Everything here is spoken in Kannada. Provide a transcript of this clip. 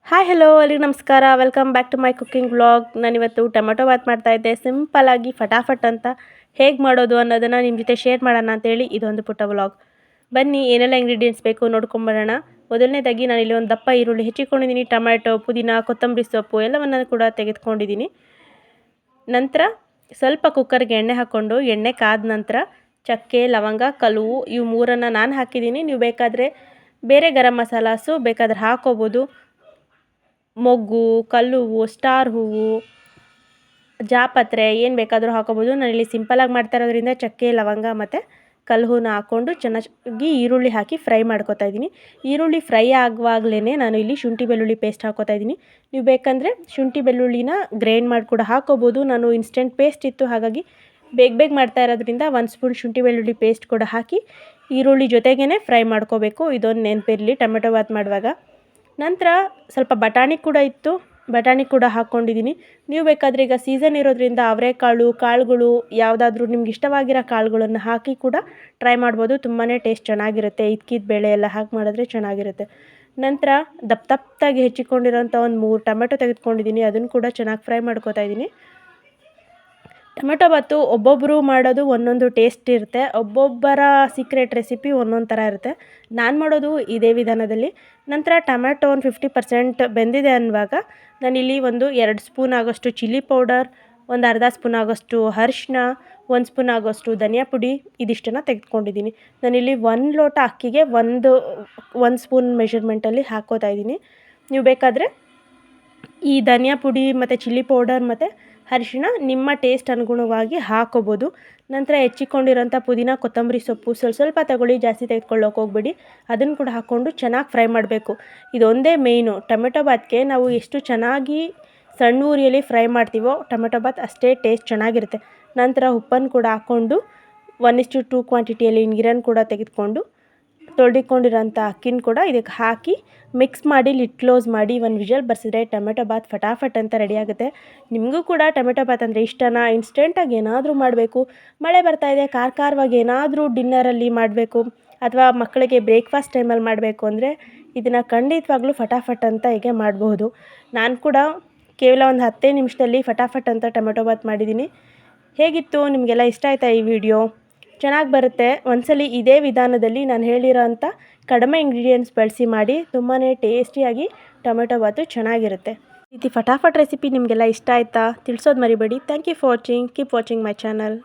ಹಾಯ್ ಹಲೋ ಎಲ್ರಿಗೂ ನಮಸ್ಕಾರ. Welcome back to my cooking vlog. ನಾನಿವತ್ತು ಟೊಮೆಟೊ ಬಾತ್ ಮಾಡ್ತಾಯಿದ್ದೆ. ಸಿಂಪಲ್ಲಾಗಿ ಫಟಾಫಟ್ ಅಂತ ಹೇಗೆ ಮಾಡೋದು ಅನ್ನೋದನ್ನು ನಿಮ್ಮ ಜೊತೆ ಶೇರ್ ಮಾಡೋಣ ಅಂತೇಳಿ ಇದೊಂದು ಪುಟ್ಟ ವ್ಲಾಗ್. ಬನ್ನಿ ಏನೆಲ್ಲ ಇಂಗ್ರೀಡಿಯೆಂಟ್ಸ್ ಬೇಕು ನೋಡ್ಕೊಂಬರೋಣ. ಮೊದಲನೇದಾಗಿ ನಾನಿಲ್ಲಿ ಒಂದು ದಪ್ಪ ಈರುಳ್ಳಿ ಹೆಚ್ಚಿಕೊಂಡಿದ್ದೀನಿ. ಟೊಮೆಟೊ, ಪುದೀನ, ಕೊತ್ತಂಬರಿ ಸೊಪ್ಪು ಎಲ್ಲವನ್ನು ಕೂಡ ತೆಗೆದುಕೊಂಡಿದ್ದೀನಿ. ನಂತರ ಸ್ವಲ್ಪ ಕುಕ್ಕರ್ಗೆ ಎಣ್ಣೆ ಹಾಕ್ಕೊಂಡು ಎಣ್ಣೆ ಕಾದ ನಂತರ ಚಕ್ಕೆ, ಲವಂಗ, ಕಲುವು ಇವು ಮೂರನ್ನು ನಾನು ಹಾಕಿದ್ದೀನಿ. ನೀವು ಬೇಕಾದರೆ ಬೇರೆ ಗರಂ ಮಸಾಲಾಸು ಬೇಕಾದರೆ ಹಾಕೋಬೋದು. ಮೊಗ್ಗು, ಕಲ್ಲುವು, ಸ್ಟಾರ್ ಹೂವು, ಜಾಪತ್ರೆ ಏನು ಬೇಕಾದರೂ ಹಾಕೋಬೋದು. ನಾನಿಲ್ಲಿ ಸಿಂಪಲಾಗಿ ಮಾಡ್ತಾ ಇರೋದ್ರಿಂದ ಚಕ್ಕೆ, ಲವಂಗ ಮತ್ತು ಕಲ್ಲು ಹೂವನ್ನ ಹಾಕ್ಕೊಂಡು ಚೆನ್ನಾಗಿ ಈರುಳ್ಳಿ ಹಾಕಿ ಫ್ರೈ ಮಾಡ್ಕೊತಾ ಇದ್ದೀನಿ. ಈರುಳ್ಳಿ ಫ್ರೈ ಆಗುವಾಗಲೇ ನಾನು ಇಲ್ಲಿ ಶುಂಠಿ ಬೆಳ್ಳುಳ್ಳಿ ಪೇಸ್ಟ್ ಹಾಕ್ಕೊತಾ ಇದ್ದೀನಿ. ನೀವು ಬೇಕಂದರೆ ಶುಂಠಿ ಬೆಳ್ಳುಳ್ಳಿನ ಗ್ರೈಂಡ್ ಮಾಡಿ ಕೂಡ ಹಾಕೋಬೋದು. ನಾನು ಇನ್ಸ್ಟೆಂಟ್ ಪೇಸ್ಟ್ ಇತ್ತು, ಹಾಗಾಗಿ ಬೇಗ ಮಾಡ್ತಾ ಇರೋದ್ರಿಂದ 1 ಸ್ಪೂನ್ ಶುಂಠಿ ಬೆಳ್ಳುಳ್ಳಿ ಪೇಸ್ಟ್ ಕೂಡ ಹಾಕಿ ಈರುಳ್ಳಿ ಜೊತೆಗೇ ಫ್ರೈ ಮಾಡ್ಕೋಬೇಕು. ಇದೊಂದು ನೆನಪಿರಲಿ ಟೊಮೆಟೊ ಬಾತ್ ಮಾಡುವಾಗ. ನಂತರ ಸ್ವಲ್ಪ ಬಟಾಣಿ ಕೂಡ ಇತ್ತು, ಬಟಾಣಿ ಕೂಡ ಹಾಕ್ಕೊಂಡಿದ್ದೀನಿ. ನೀವು ಬೇಕಾದರೆ ಈಗ ಸೀಸನ್ ಇರೋದ್ರಿಂದ ಅವರೆಕಾಳು, ಕಾಳುಗಳು ಯಾವುದಾದ್ರೂ ನಿಮ್ಗೆ ಇಷ್ಟವಾಗಿರೋ ಕಾಳುಗಳನ್ನು ಹಾಕಿ ಕೂಡ ಟ್ರೈ ಮಾಡ್ಬೋದು. ತುಂಬಾ ಟೇಸ್ಟ್ ಚೆನ್ನಾಗಿರುತ್ತೆ. ಇದ್ಕಿದ ಬೇಳೆ ಎಲ್ಲ ಹಾಕಿ ಮಾಡಿದ್ರೆ ಚೆನ್ನಾಗಿರುತ್ತೆ. ನಂತರ ದಪ್ಪದಾಗಿ ಹೆಚ್ಚಿಕೊಂಡಿರೋಂಥ ಒಂದು 3 ಟೊಮೆಟೊ ತೆಗೆದುಕೊಂಡಿದ್ದೀನಿ. ಅದನ್ನು ಕೂಡ ಚೆನ್ನಾಗಿ ಫ್ರೈ ಮಾಡ್ಕೊತಾ ಇದ್ದೀನಿ. ಟೊಮೆಟೊ ಬಾತು ಒಬ್ಬೊಬ್ಬರು ಮಾಡೋದು ಒಂದೊಂದು ಟೇಸ್ಟ್ ಇರುತ್ತೆ. ಒಬ್ಬೊಬ್ಬರ ಸೀಕ್ರೆಟ್ ರೆಸಿಪಿ ಒಂದೊಂದು ಥರ ಇರುತ್ತೆ. ನಾನು ಮಾಡೋದು ಇದೇ ವಿಧಾನದಲ್ಲಿ. ನಂತರ ಟೊಮೆಟೊ ಒಂದು 50% ಬೆಂದಿದೆ ಅನ್ನುವಾಗ ನಾನಿಲ್ಲಿ ಒಂದು 2 ಸ್ಪೂನ್ ಆಗೋಷ್ಟು ಚಿಲ್ಲಿ ಪೌಡರ್, ಒಂದು ಅರ್ಧ ಸ್ಪೂನ್ ಆಗೋಷ್ಟು ಅರಿಶಿನ, 1 ಸ್ಪೂನ್ ಆಗೋಷ್ಟು ಧನಿಯಾ ಪುಡಿ ಇದಿಷ್ಟನ್ನು ತೆಗೆದುಕೊಂಡಿದ್ದೀನಿ. ನಾನಿಲ್ಲಿ 1 ಲೋಟ ಅಕ್ಕಿಗೆ ಒಂದು ಸ್ಪೂನ್ ಮೆಷರ್ಮೆಂಟಲ್ಲಿ ಹಾಕ್ಕೋತಾ ಇದ್ದೀನಿ. ನೀವು ಬೇಕಾದರೆ ಈ ಧನಿಯಾ ಪುಡಿ ಮತ್ತು ಚಿಲ್ಲಿ ಪೌಡರ್ ಮತ್ತು ಅರಿಶಿಣ ನಿಮ್ಮ ಟೇಸ್ಟ್ ಅನುಗುಣವಾಗಿ ಹಾಕೋಬೋದು. ನಂತರ ಹೆಚ್ಚಿಕೊಂಡಿರೋಂಥ ಪುದೀನ, ಕೊತ್ತಂಬರಿ ಸೊಪ್ಪು ಸ್ವಲ್ಪ ತಗೊಳ್ಳಿ, ಜಾಸ್ತಿ ತೆಗೆದುಕೊಳ್ಳೋಕೆ ಹೋಗಬೇಡಿ. ಅದನ್ನು ಕೂಡ ಹಾಕ್ಕೊಂಡು ಚೆನ್ನಾಗಿ ಫ್ರೈ ಮಾಡಬೇಕು. ಇದೊಂದೇ ಮೇಯ್ನು. ಟೊಮೆಟೊ ಬಾತ್ಗೆ ನಾವು ಎಷ್ಟು ಚೆನ್ನಾಗಿ ಸಣ್ಣ ಉರಿಯಲ್ಲಿ ಫ್ರೈ ಮಾಡ್ತೀವೋ ಟೊಮೆಟೊ ಬಾತ್ ಅಷ್ಟೇ ಟೇಸ್ಟ್ ಚೆನ್ನಾಗಿರುತ್ತೆ. ನಂತರ ಉಪ್ಪನ್ನು ಕೂಡ ಹಾಕ್ಕೊಂಡು 1:2 ಕ್ವಾಂಟಿಟಿಯಲ್ಲಿ ನೀರನ್ನು ಕೂಡ ತೆಗೆದುಕೊಂಡು ತೊಳೆದಿಕೊಂಡಿರೋಂಥ ಅಕ್ಕಿನ ಕೂಡ ಇದಕ್ಕೆ ಹಾಕಿ ಮಿಕ್ಸ್ ಮಾಡಿ ಲಿಡ್ ಕ್ಲೋಸ್ ಮಾಡಿ 1 ವಿಷಲ್ ಬರ್ಸಿದ್ರೆ ಟೊಮೆಟೊ ಬಾತ್ ಫಟಾಫಟ್ ಅಂತ ರೆಡಿಯಾಗುತ್ತೆ. ನಿಮಗೂ ಕೂಡ ಟೊಮೆಟೊ ಬಾತ್ ಅಂದರೆ ಇಷ್ಟನಾ? ಇನ್ಸ್ಟೆಂಟಾಗಿ ಏನಾದರೂ ಮಾಡಬೇಕು, ಮಳೆ ಬರ್ತಾಯಿದೆ, ಖಾರವಾಗಿ ಏನಾದರೂ ಡಿನ್ನರಲ್ಲಿ ಮಾಡಬೇಕು ಅಥವಾ ಮಕ್ಕಳಿಗೆ ಬ್ರೇಕ್ಫಾಸ್ಟ್ ಟೈಮಲ್ಲಿ ಮಾಡಬೇಕು ಅಂದರೆ ಇದನ್ನು ಖಂಡಿತವಾಗ್ಲೂ ಫಟಾಫಟ್ ಅಂತ ಹೀಗೆ ಮಾಡಬಹುದು. ನಾನು ಕೂಡ ಕೇವಲ ಒಂದು 10 ನಿಮಿಷದಲ್ಲಿ ಫಟಾಫಟ್ ಅಂತ ಟೊಮೆಟೊ ಬಾತ್ ಮಾಡಿದ್ದೀನಿ. ಹೇಗಿತ್ತು? ನಿಮಗೆಲ್ಲ ಇಷ್ಟ ಆಯಿತಾ ಈ ವಿಡಿಯೋ? ಚೆನ್ನಾಗಿ ಬರುತ್ತೆ. ಒಂದ್ಸಲಿ ಇದೇ ವಿಧಾನದಲ್ಲಿ ನಾನು ಹೇಳಿರೋ ಅಂಥ ಕಡಿಮೆ ಇಂಗ್ರೀಡಿಯೆಂಟ್ಸ್ ಬಳಸಿ ಮಾಡಿ ತುಂಬಾ ಟೇಸ್ಟಿಯಾಗಿ ಟೊಮೆಟೊ ಬಾತು ಚೆನ್ನಾಗಿರುತ್ತೆ. ಈ ರೀತಿ ಫಟಾಫಟ್ ರೆಸಿಪಿ ನಿಮಗೆಲ್ಲ ಇಷ್ಟ ಆಯಿತಾ? ತಿಳಿಸೋದು ಮರಿಬೇಡಿ. Thank you for watching. Keep watching my channel.